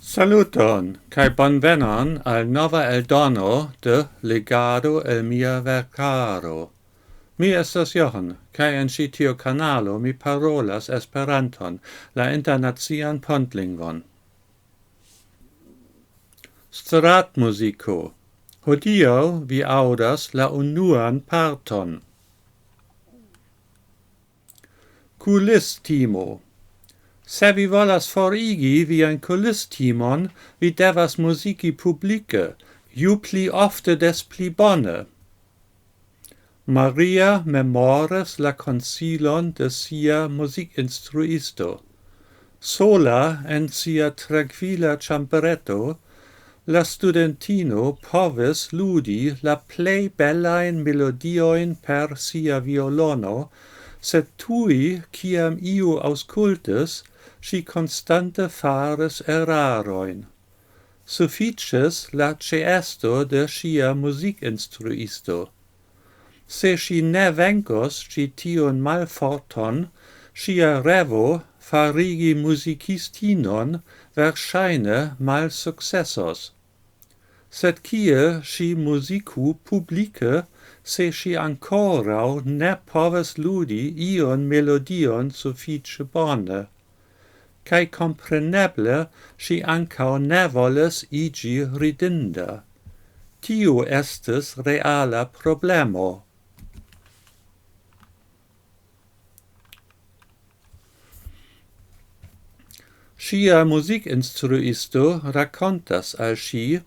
Saluton, cae bonvenon al nova eldono de Legado el mia vercaro. Mi estas Johan, cae en ci tiu canalo mi parolas Esperanton, la internazian pontlingvon. Stratmusico. Hodio vi audas la unuan parton. Kulistimo. Se vi volas forigi vian kulistimon, vi devas musiki publike, ju pli ofte des pli bone. Maria memores la consilon de sia musikinstruisto. Sola en sia tranquilla chambereto, la studentino povis ludi la plei bellain melodioin per sia violono, sed tui, ciam iu auscultis, si constante faris eraroin. Suffices la ceesto de sia musikinstruisto. Se si ne vencos ci tion malforton, sia revo farigi musicistinon versaine mal successos. Sed kie si musicu publice, se si ancorau ne poves ludi ion melodion suffice bone, cae compreneble si ancao ne voles igi ridinda. Tiu estis reala problemo. Sia musikinstruisto racontas al si,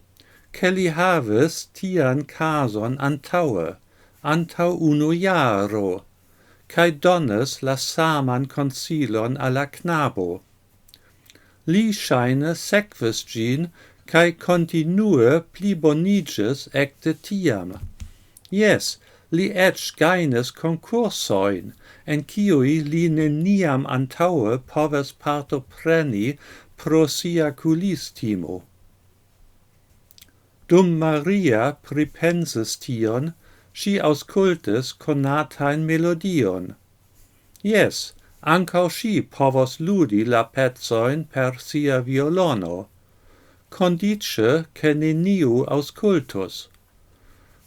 che li havis tian cason antaue, antau unu jaro, cae donis la saman consilon alla knabo. Li shaine sequis gin, cae continue pliboniges ecte tiam. Yes, li ec gainis concursoin, en ciui li neniam antaue poves partopreni pro sia kulistimo. Dum Maria pripensis tion, si auscultis conatain melodion. Yes, ancao si povos ludi la pezzoin per sia violono, condice che neniu auscultus.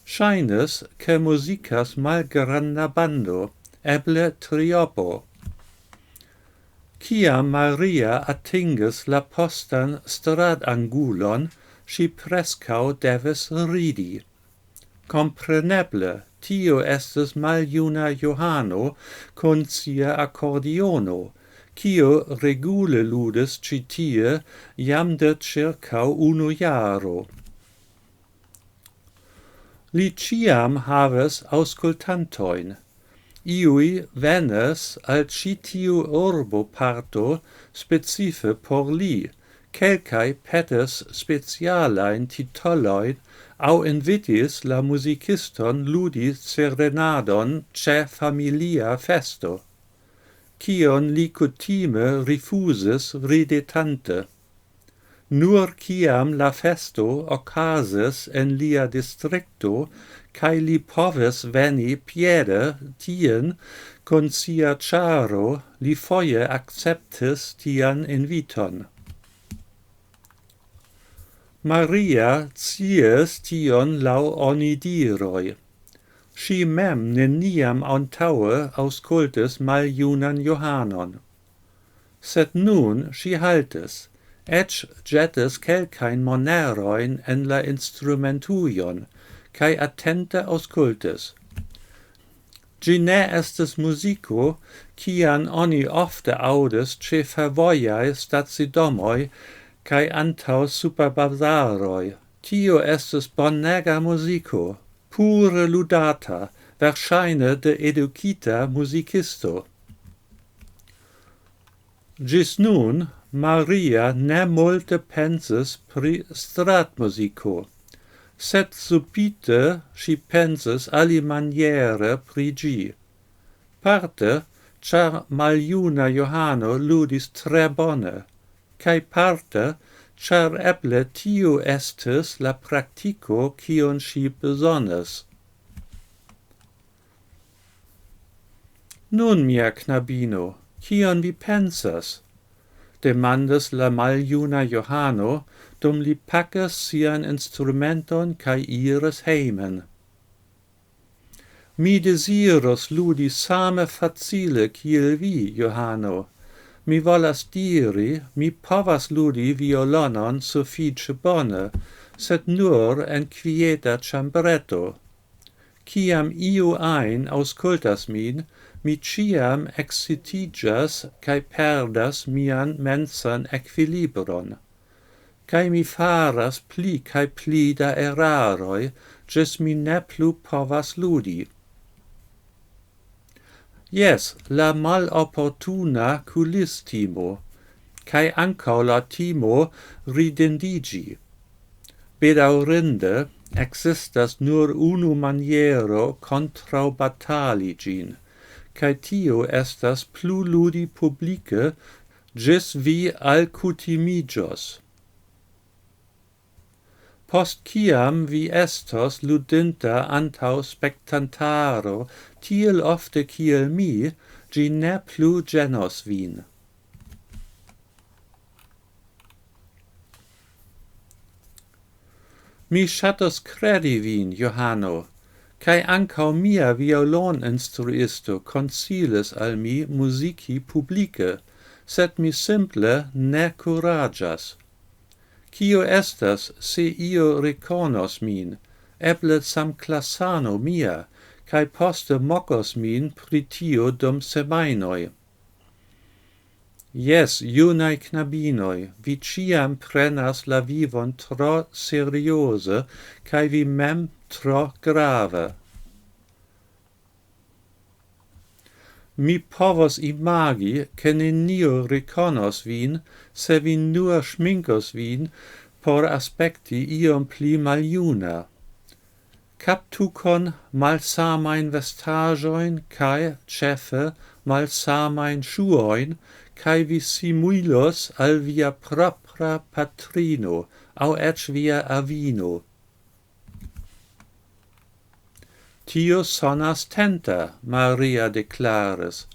Shainis che musicas malgranda bando, eble triopo. Ciam Maria atingis la postan stradangulon, si prescau devis ridi. Compreneble, tio estis maljuna Johano con sia accordiono, cio regule ludis citie jam de circau unu jaro. Li ciam haves auscultantoin. Iui venes al citiu urbo parto specife por li, quelcae petes specialain titoloin au invitis la musiciston ludi serenadon ce familia festo, cion li cutime rifusis ridetante. Nur ciam la festo occasis en lia districto, cae li povis veni piede tien con sia charo, li foie acceptis tian inviton. Maria sciis tion lau onidiroi. Si mem neniam antaue auscultis maljunan Johanon. Sed nun si haltis, ec jetis quelcain moneroin en la instrumentuion, cae attente auscultis. Gi ne estis musico, cian oni ofte audis ce fervoiae stacidomoi cae antau superbazaroi. Tio estis bonega musico, pure ludata, versaine de educita musicisto. Gis nun, Maria ne multe pensis pri stratmusico, sed subite si pensis alimaniere pri gi. Parte, char maljuna Johano ludis tre bone, cae parte, char eble tiu estis la practico cion si besonis. Nun, mia knabino, cion vi pensas? demandis la maljuna Johano, dum li pacas sian instrumenton cae iras heimen. Mi desirus ludi same facile kiel vi, Johano. Mi volas diri, mi povas ludi violonon suffice bone, sed nur en quieta chambretto. Ciam iu ein auscultas min, mi ciam excitigas cae perdas mian mensan equilibron. Cae mi faras pli cae pli da eraroi, gis mi ne plu povas ludi. Yes, la malopportuna culistimo, cae ancau la timo ridendigi. Bedaurinde, existas nur unu maniero contraubatali gin, cae tio estas plu ludi publice, gis vi alcutimigios. Post ciam vi estos ludinta antau spectantaro, tiel ofte kiel mi, gi ne plu genos vin. Mi shatus credi vin, Johano, cae ancau mia violoninstruisto consilis al mi musici publice, sed mi simple ne curagas. Cio estas, se io reconos min, eble samclassano mia, cae poste mocos min pritio dum semainoi. Yes, iunae knabinoi, vi ciam prenas la vivon tro seriose, cae vi mem tro grave. Mi povos imagi, che neniu reconos vin, se vi nur schminkos vin, por aspecti iom pli maljuna. Captucon malsamain vestajoin, cae, cefe, malsamain shuoin, cae vi simulos al via propra patrino, au ec via avino. Tio sonas tenta, Maria declaris.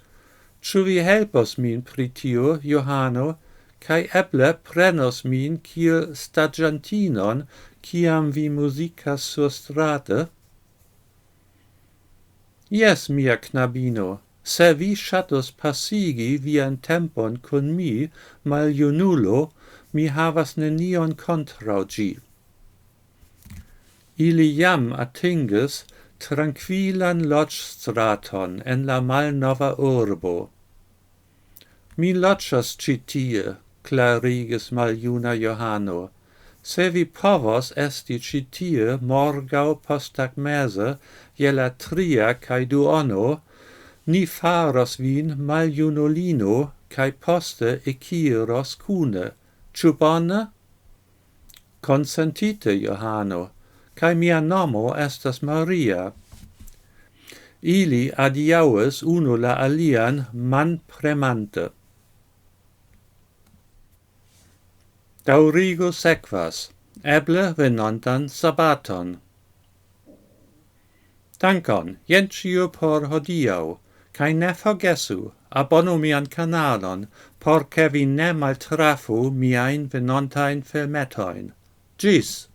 Ciu vi helpos min pri tio, Johano, cae eble prenos min kiel stagiantinon, ciam vi musicas sur strate? Yes, mia knabino, se vi shatus passigi vian tempon con mi, maljunulo, mi havas nenion contrau gi. Ili jam atingis tranquillan lodgestraton en la malnova urbo. Mi lodgas citie, clarigis maljuna Johano. Se vi povos esti citie morgau postagmese, je la 3 cae 2, ni faros vin maljunulino, cae poste eciros cune. Ciu bone? Consentite, Johano, cae mia nomo estas Maria. Ili adiaues unu la alian man premante. Daurigo sequas, eble venontan sabaton. Dankon, jentio por hodiau, cae ne forgesu, abonu mian canalon, por che vi ne maltrafu miain venontain filmetoin. Gis!